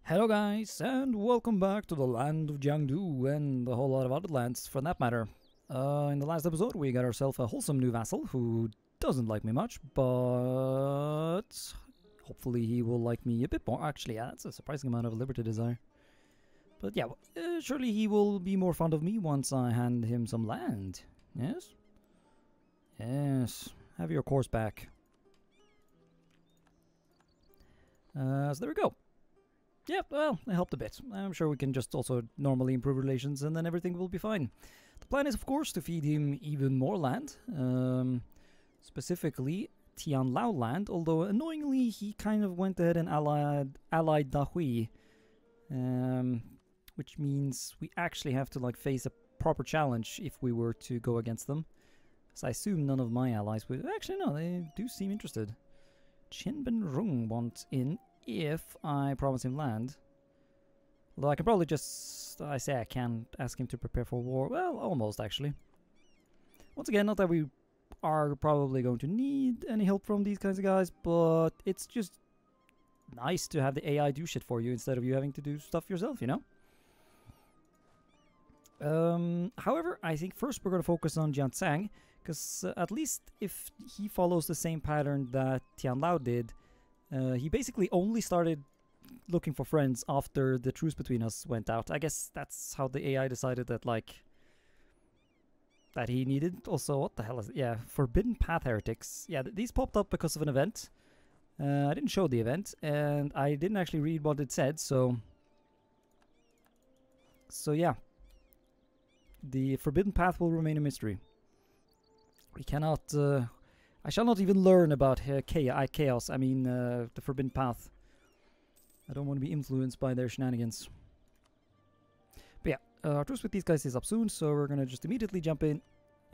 Hello guys, and welcome back to the land of Jiangdu and a whole lot of other lands for that matter. In the last episode we got ourselves a wholesome new vassal who doesn't like me much, but hopefully he will like me a bit more. Actually, yeah, that's a surprising amount of liberty desire. But yeah, surely he will be more fond of me once I hand him some land. Yes? Yes, have your course back. So there we go. Yeah, well, it helped a bit. I'm sure we can just also normally improve relations and then everything will be fine. The plan is, of course, to feed him even more land. Specifically, Tianlao land, although annoyingly he kind of went ahead and allied Dahui. Which means we actually have to like face a proper challenge if we were to go against them. So I assume none of my allies would... Actually, no, they do seem interested. Qinbenrong wants in if I promise him land. Although I can probably just... I say I can ask him to prepare for war. Well, almost, actually. Once again, not that we are probably going to need any help from these kinds of guys, but it's just nice to have the AI do shit for you instead of you having to do stuff yourself, you know? However, I think first we're going to focus on Jiangtsang, because at least if he follows the same pattern that Tianlao did, he basically only started looking for friends after the truce between us went out. I guess that's how the AI decided that, like, that he needed. Also, what the hell is it? Yeah, Forbidden Path Heretics. Yeah, these popped up because of an event. I didn't show the event, and I didn't actually read what it said, so yeah. The Forbidden Path will remain a mystery. We cannot... I shall not even learn about chaos, I mean the Forbidden Path. I don't want to be influenced by their shenanigans. But yeah, our truce with these guys is up soon, so we're gonna just immediately jump in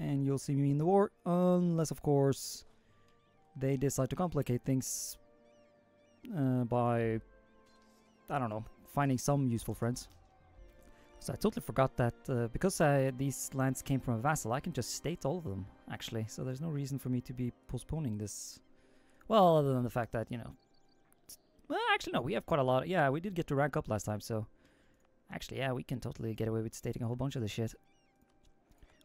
and you'll see me in the war. Unless, of course, they decide to complicate things by, I don't know, finding some useful friends. So I totally forgot that because these lands came from a vassal, I can just state all of them, actually. So there's no reason for me to be postponing this. Well, other than the fact that, you know... Well, actually, no, we have quite a lot. Yeah, we did get to rank up last time, so... Actually, yeah, we can totally get away with stating a whole bunch of this shit.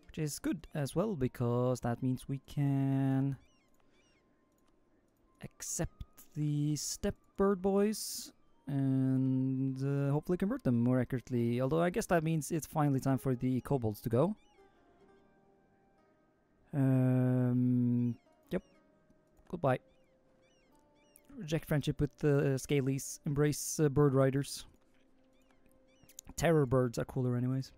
Which is good as well, because that means we can... accept the Steppe Bird Boys... and hopefully convert them more accurately. Although I guess that means it's finally time for the kobolds to go. Yep. Goodbye. Reject friendship with the Scalies. Embrace bird riders. Terror birds are cooler anyways.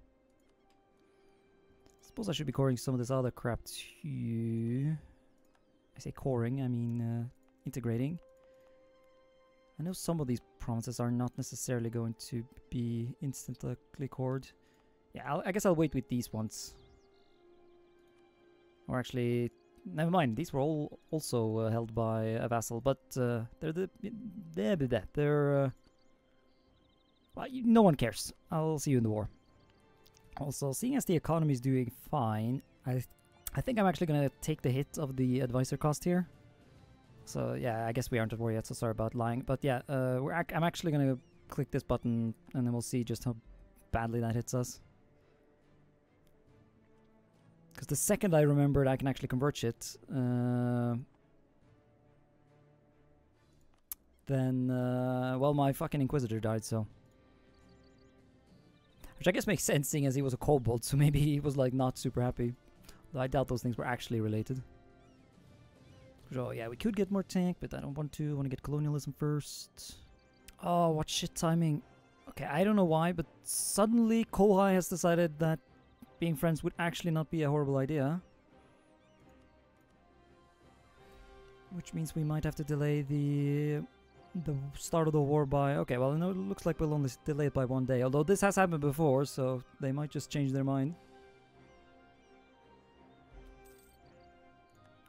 Suppose I should be coring some of this other crap too. I say coring, I mean integrating. I know some of these provinces are not necessarily going to be instantly cored. Yeah, I guess I'll wait with these ones. Or actually, never mind. These were all also held by a vassal, but they're well, no one cares. I'll see you in the war. Also, seeing as the economy is doing fine, I think I'm actually gonna take the hit of the advisor cost here. So yeah, I guess we aren't at war yet, so sorry about lying. But yeah, I'm actually gonna click this button and then we'll see just how badly that hits us. Because the second I remembered I can actually convert shit, then, well, my fucking Inquisitor died, so... Which I guess makes sense, seeing as he was a kobold, so maybe he was, like, not super happy. Though I doubt those things were actually related. So yeah, we could get more tank, but I don't want to. I want to get colonialism first. Oh, what shit timing. Okay, I don't know why, but suddenly Kohai has decided that being friends would actually not be a horrible idea. Which means we might have to delay the start of the war by... Okay, well, no, it looks like we'll only delay it by 1 day. Although this has happened before, so they might just change their mind.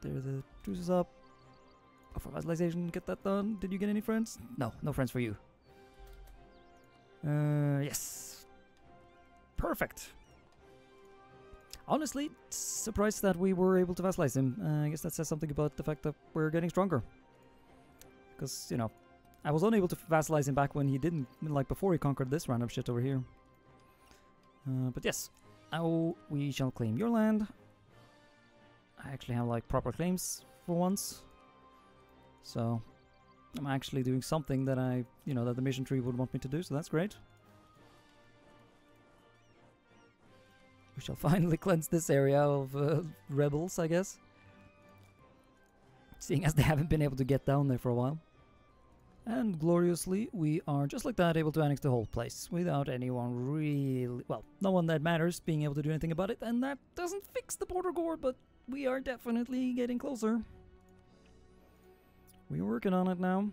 There, the truce is up. For vassalization, get that done. Did you get any friends? No, no friends for you. Yes. Perfect. Honestly, surprised that we were able to vassalize him. I guess that says something about the fact that we're getting stronger. Because, you know, I was unable to vassalize him back when he didn't, like before he conquered this random shit over here. But yes, now we shall claim your land. I actually have like proper claims for once. So I'm actually doing something that I, you know, that the mission tree would want me to do, so that's great. We shall finally cleanse this area of rebels, I guess. Seeing as they haven't been able to get down there for a while. And gloriously, we are just like that able to annex the whole place without anyone really, well, no one that matters being able to do anything about it, and that doesn't fix the border gore, but we are definitely getting closer. We're working on it now.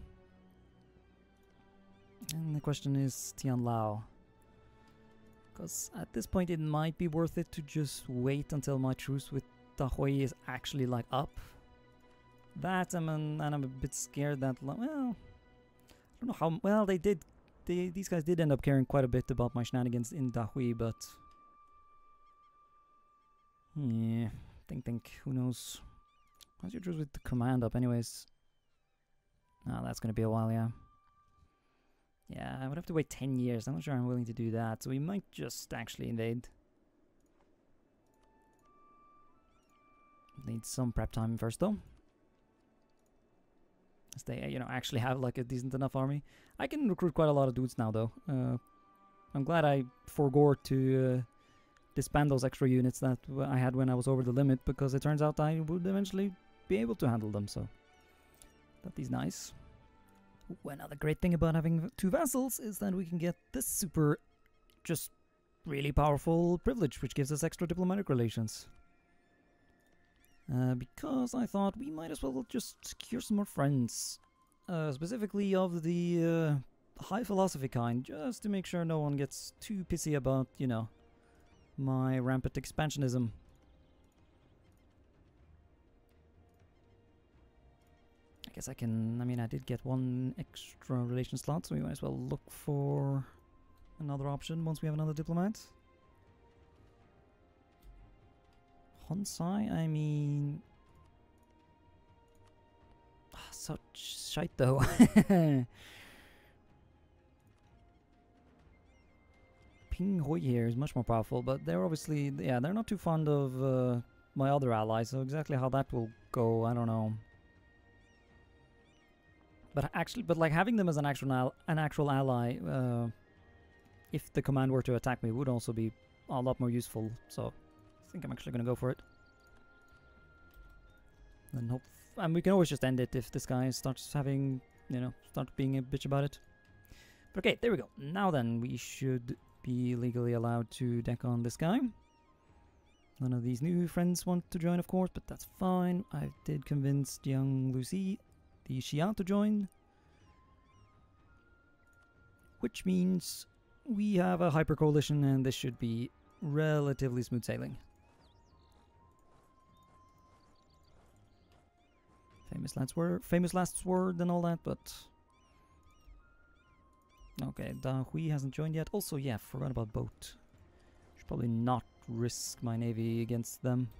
And the question is Tian Lao. Because at this point it might be worth it to just wait until my truce with Dahui is actually like up. That and I'm a bit scared that, well, I don't know how, well these guys did end up caring quite a bit about my shenanigans in Dahui, but yeah, think, who knows. How's your truce with the command up anyways? Oh, that's gonna be a while, yeah. Yeah, I would have to wait 10 years. I'm not sure I'm willing to do that, so we might just actually invade. Need some prep time first, though. As they, you know, actually have like a decent enough army. I can recruit quite a lot of dudes now, though. I'm glad I forgot to disband those extra units that I had when I was over the limit, because it turns out I would eventually be able to handle them, so that is nice. Ooh, another great thing about having 2 vassals is that we can get this super, just really powerful privilege, which gives us extra diplomatic relations. Because I thought we might as well just secure some more friends. Specifically of the high philosophy kind, just to make sure no one gets too pissy about, you know, my rampant expansionism. I guess I can, I mean, I did get 1 extra relation slot, so we might as well look for another option once we have another diplomat. Honsai, I mean... such shite though. Ping Hoi here is much more powerful, but they're obviously, yeah, they're not too fond of my other allies, so exactly how that will go, I don't know. But actually, like having them as an actual ally, if the command were to attack me, would also be a lot more useful. So I think I'm actually gonna go for it. And hope, and we can always just end it if this guy starts having, you know, start being a bitch about it. But okay, there we go. Now then, we should be legally allowed to deck on this guy. None of these new friends want to join, of course, but that's fine. I did convince Jiangdu the Xia to join, which means we have a hyper coalition, and this should be relatively smooth sailing. Famous last word and all that, but okay, Da Hui hasn't joined yet. Also, yeah, forgot about boat. Should probably not risk my navy against them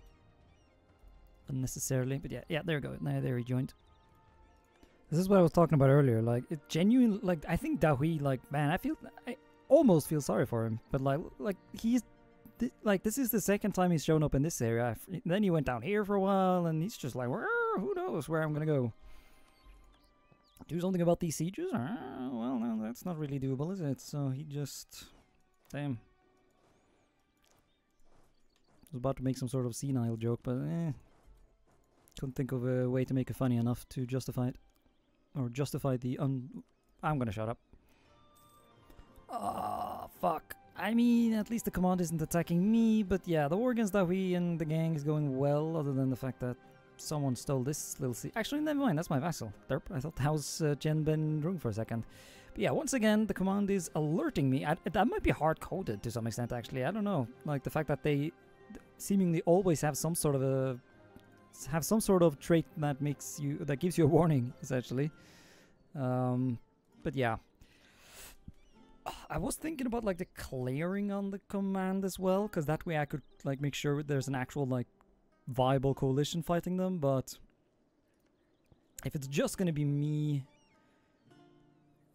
unnecessarily, but yeah, there we go. Now there he joined. This is what I was talking about earlier. Like, it genuinely, like, I think Da Hui, like, man, I almost feel sorry for him. But like he's, like, this is the second time he's shown up in this area. Then he went down here for a while, and he's just like, who knows where I'm gonna go? Do something about these sieges? Well, no, that's not really doable, is it? So he just, damn. I was about to make some sort of senile joke, but couldn't think of a way to make it funny enough to justify it. Or justify the I'm gonna shut up. Oh, fuck. I mean, at least the command isn't attacking me, but yeah, the war against Dahui and the gang is going well, other than the fact that someone stole this little sea. Actually, never mind, that's my vassal. Derp, I thought that was Jianben Rung for a second. But yeah, once again, the command is alerting me. That might be hard-coded to some extent, actually. I don't know. Like, the fact that they seemingly always have some sort of trait that gives you a warning, essentially. But yeah, I was thinking about like declaring on the command as well, because that way I could like make sure there's an actual like viable coalition fighting them. But if it's just gonna be me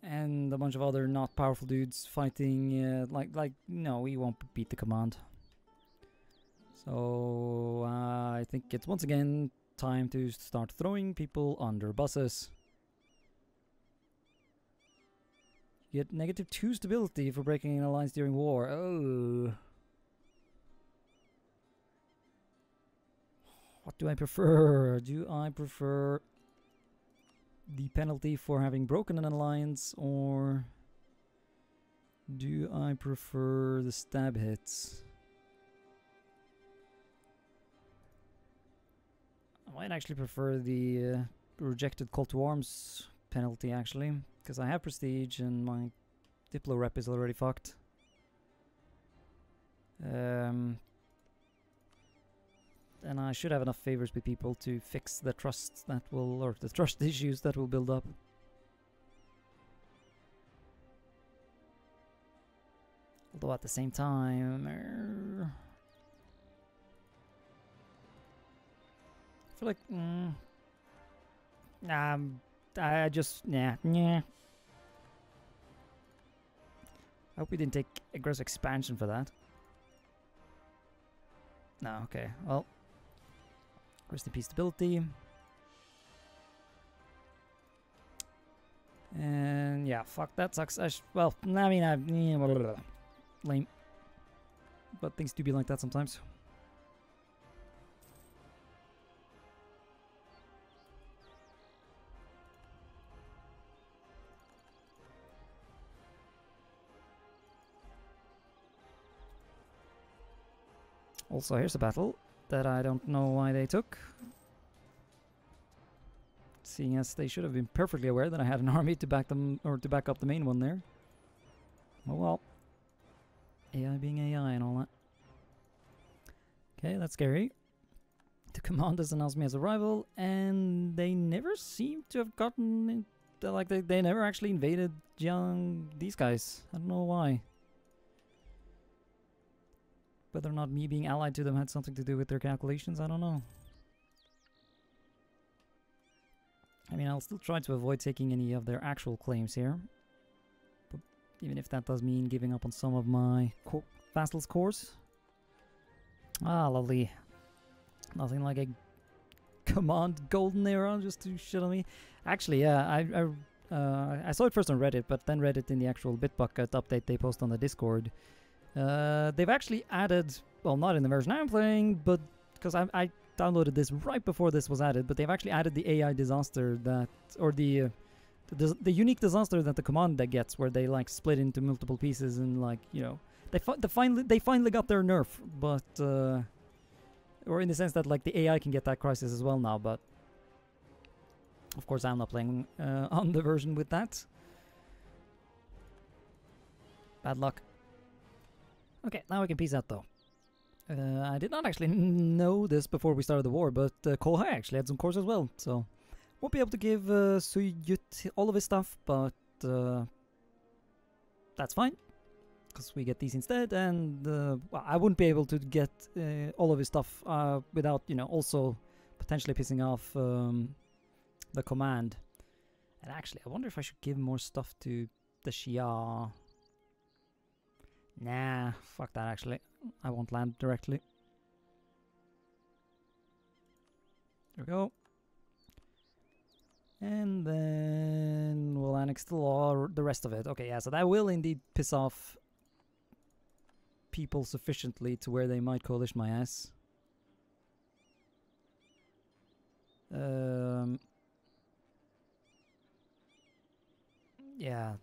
and a bunch of other not powerful dudes fighting. No, we won't beat the command. So I think it's once again time to start throwing people under buses. You get -2 stability for breaking an alliance during war. Oh. What do I prefer? Do I prefer the penalty for having broken an alliance, or do I prefer the stab hits? I might actually prefer the rejected call to arms penalty, actually, because I have prestige and my Diplo rep is already fucked. And I should have enough favors with people to fix the trust that will, or the trust issues that will build up. Although at the same time, I feel like, I just, yeah. I hope we didn't take aggressive expansion for that. No, okay, well. Rest in peace stability. And yeah, fuck, that sucks. Well, I mean, lame. But things do be like that sometimes. Also, here's a battle that I don't know why they took. Seeing as they should have been perfectly aware that I had an army to back them, or to back up the main one there. Oh well. AI being AI and all that. Okay, that's scary. The commanders announced me as a rival, and they never seem to have gotten... like, they never actually invaded these guys. I don't know why. Whether or not me being allied to them had something to do with their calculations, I don't know. I mean, I'll still try to avoid taking any of their actual claims here. But even if that does mean giving up on some of my vassals' cores. Ah, lovely. Nothing like a command golden era just to shit on me. Actually, yeah, I saw it first on Reddit, but then read it in the actual Bitbucket update they post on the Discord. They've actually added, well, not in the version I'm playing, but because I downloaded this right before this was added, but they've actually added the AI disaster that, or the unique disaster that the command deck gets, where they like split into multiple pieces and like, you know, they finally got their nerf, but or in the sense that like the AI can get that crisis as well now, but of course I'm not playing on the version with that. Bad luck. Okay, now we can peace out though. I did not actually know this before we started the war, but Kohai actually had some cores as well, so won't be able to give Suyut all of his stuff, but that's fine, because we get these instead, and well, I wouldn't be able to get all of his stuff without, you know, also potentially pissing off the command. And actually, I wonder if I should give more stuff to the Shia. Nah, fuck that actually. I won't land directly. There we go. And then we'll annex the rest of it. Okay, yeah, so that will indeed piss off people sufficiently to where they might coalition my ass. Yeah,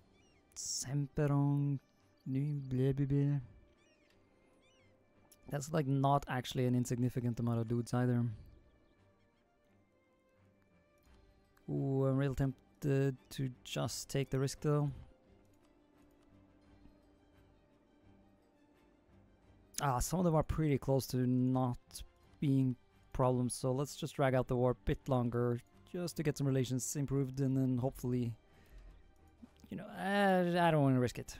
Semperong. That's like not actually an insignificant amount of dudes either. Ooh, I'm real tempted to just take the risk though. Ah, some of them are pretty close to not being problems, so let's just drag out the war a bit longer just to get some relations improved, and then hopefully, you know, I don't want to risk it.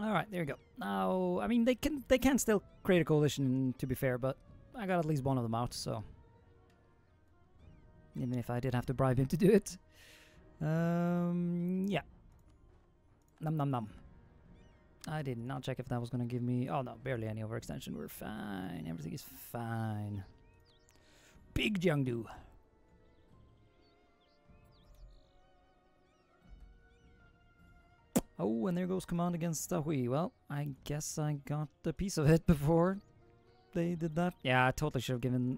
Alright, there you go. Now, I mean, they can still create a coalition, to be fair, but I got at least one of them out, so... even if I did have to bribe him to do it. Yeah. Nom nom nom. I did not check if that was gonna give me... Oh no, barely any overextension. We're fine. Everything is fine. Big Jiangdu. Oh, and there goes command against Hui. Well, I guess I got a piece of it before they did that. Yeah, I totally should have given...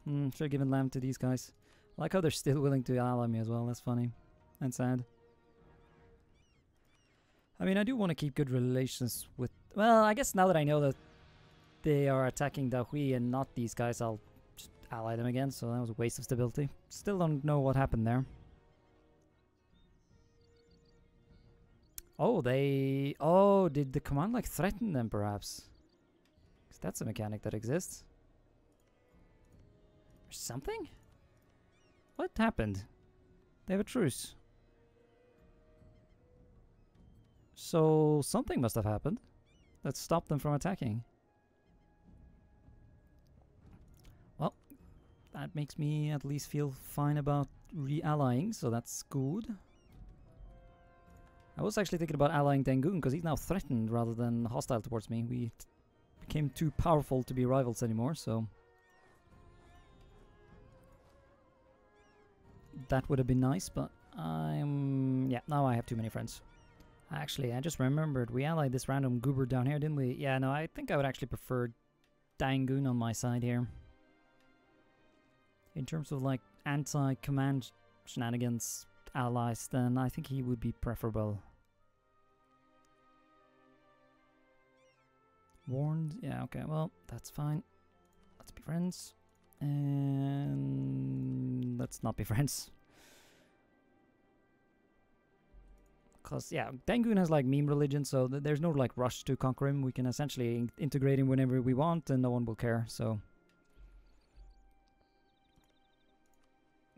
Yeah, should have given lamb to these guys. I like how they're still willing to ally me as well. That's funny. And sad. I mean, I do want to keep good relations with... Well, I guess now that I know that they are attacking Hui and not these guys, I'll just ally them again. So that was a waste of stability. Still don't know what happened there. Oh, they... Oh, did the command like threaten them perhaps? Because that's a mechanic that exists. Or something? What happened? They have a truce. So something must have happened that stopped them from attacking. Well, that makes me at least feel fine about re-allying, so that's good. I was actually thinking about allying Dangun because he's now threatened rather than hostile towards me. We became too powerful to be rivals anymore, so... That would have been nice, but yeah, now I have too many friends. Actually, I just remembered, we allied this random goober down here, didn't we? Yeah, no, I think I would actually prefer Dangun on my side here. In terms of, like, anti-command shenanigans allies, then I think he would be preferable. Warned? Yeah, okay, well, that's fine. Let's be friends. And let's not be friends. Because, yeah, Dangun has, like, meme religion, so there's no, like, rush to conquer him. We can essentially integrate him whenever we want, and no one will care, so...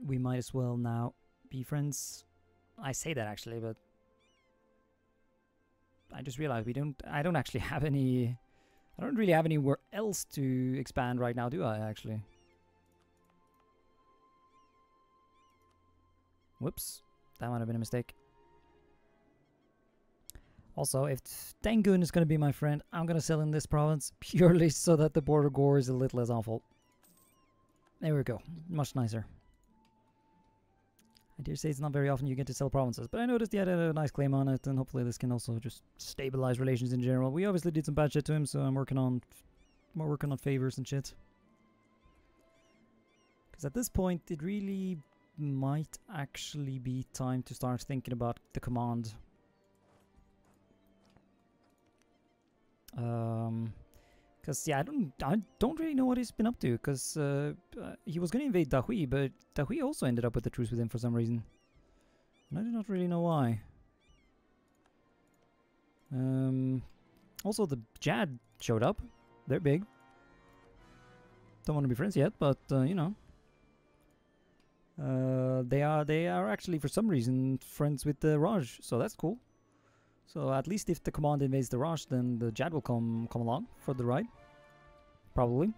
We might as well now be friends. I say that, actually, but... I just realized I don't actually have any... I don't really have anywhere else to expand right now, do I, actually? Whoops. That might have been a mistake. Also, if Dangun is going to be my friend, I'm going to sell in this province purely so that the border gore is a little less awful. There we go. Much nicer. I dare say it's not very often you get to sell provinces, but I noticed he had a nice claim on it, and hopefully this can also just stabilize relations in general. We obviously did some bad shit to him, so I'm working on favors and shit. Because at this point, it really might actually be time to start thinking about the command. Because yeah, I don't really know what he's been up to. Because he was going to invade Hui, but Hui also ended up with a truce with him for some reason, and I do not really know why. Also, the Jad showed up. They're big. Don't want to be friends yet, but you know, they are actually for some reason friends with the Raj, so that's cool. So at least if the command invades the Raj, then the Jad will come along for the ride. Probably.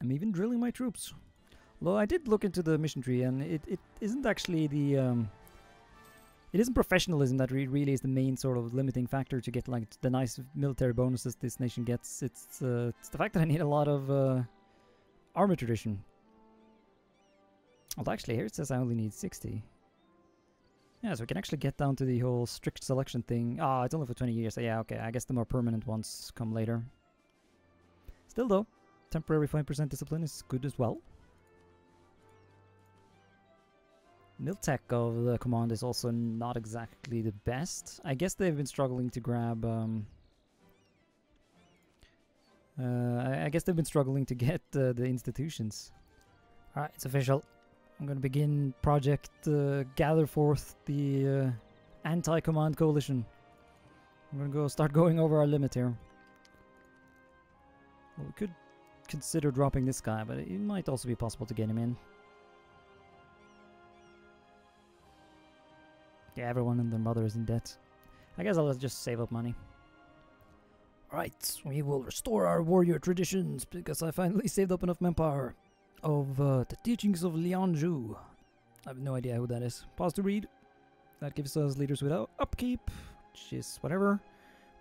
I'm even drilling my troops. Although I did look into the mission tree, and it isn't actually the it isn't professionalism that really is the main sort of limiting factor to get like the nice military bonuses this nation gets. It's the fact that I need a lot of army tradition. Well, actually, here it says I only need 60. Yeah, so we can actually get down to the whole strict selection thing. Ah, it's only for 20 years. So yeah, okay, I guess the more permanent ones come later. Still, though, temporary 5% discipline is good as well. Miltech of the command is also not exactly the best. I guess they've been struggling to grab... I guess they've been struggling to get the institutions. Alright, it's official. I'm going to begin project gather forth the anti-command coalition. I'm going to start going over our limit here. Well, we could consider dropping this guy, but it might also be possible to get him in. Yeah, everyone and their mother is in debt. I guess I'll just save up money. Right, we will restore our warrior traditions because I finally saved up enough manpower of the teachings of Lianzhu. I have no idea who that is. Pause to read. That gives us leaders without upkeep, which is whatever.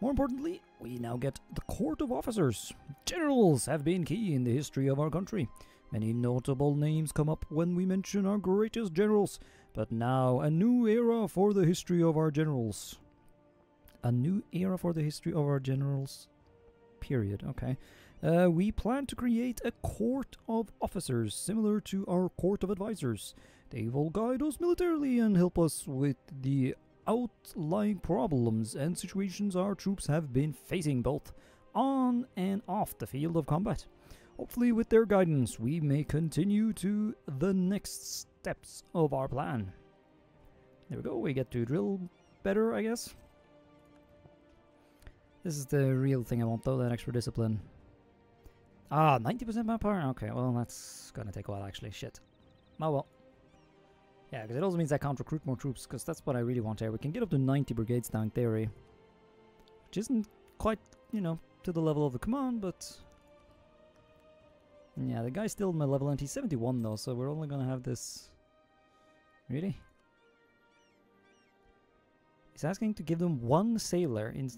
More importantly, we now get the Court of Officers. Generals have been key in the history of our country. Many notable names come up when we mention our greatest generals, but now a new era for the history of our generals. A new era for the history of our generals. Period. Okay. We plan to create a Court of Officers similar to our Court of Advisors. They will guide us militarily and help us with the outlying problems and situations our troops have been facing both on and off the field of combat. Hopefully with their guidance we may continue to the next steps of our plan. There we go, we get to drill better, I guess. This is the real thing I want though, that extra discipline. Ah, 90% manpower? Okay, well that's gonna take a while actually, shit. Oh well. Yeah, because it also means I can't recruit more troops, because that's what I really want here. We can get up to 90 brigades now in theory. Which isn't quite, you know, to the level of the command, but... Yeah, the guy's still my level, and he's 71 though, so we're only gonna have this... Really? He's asking to give them one sailor in...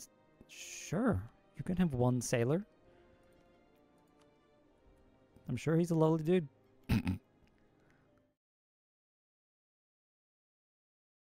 Sure, you can have one sailor. I'm sure he's a lovely dude.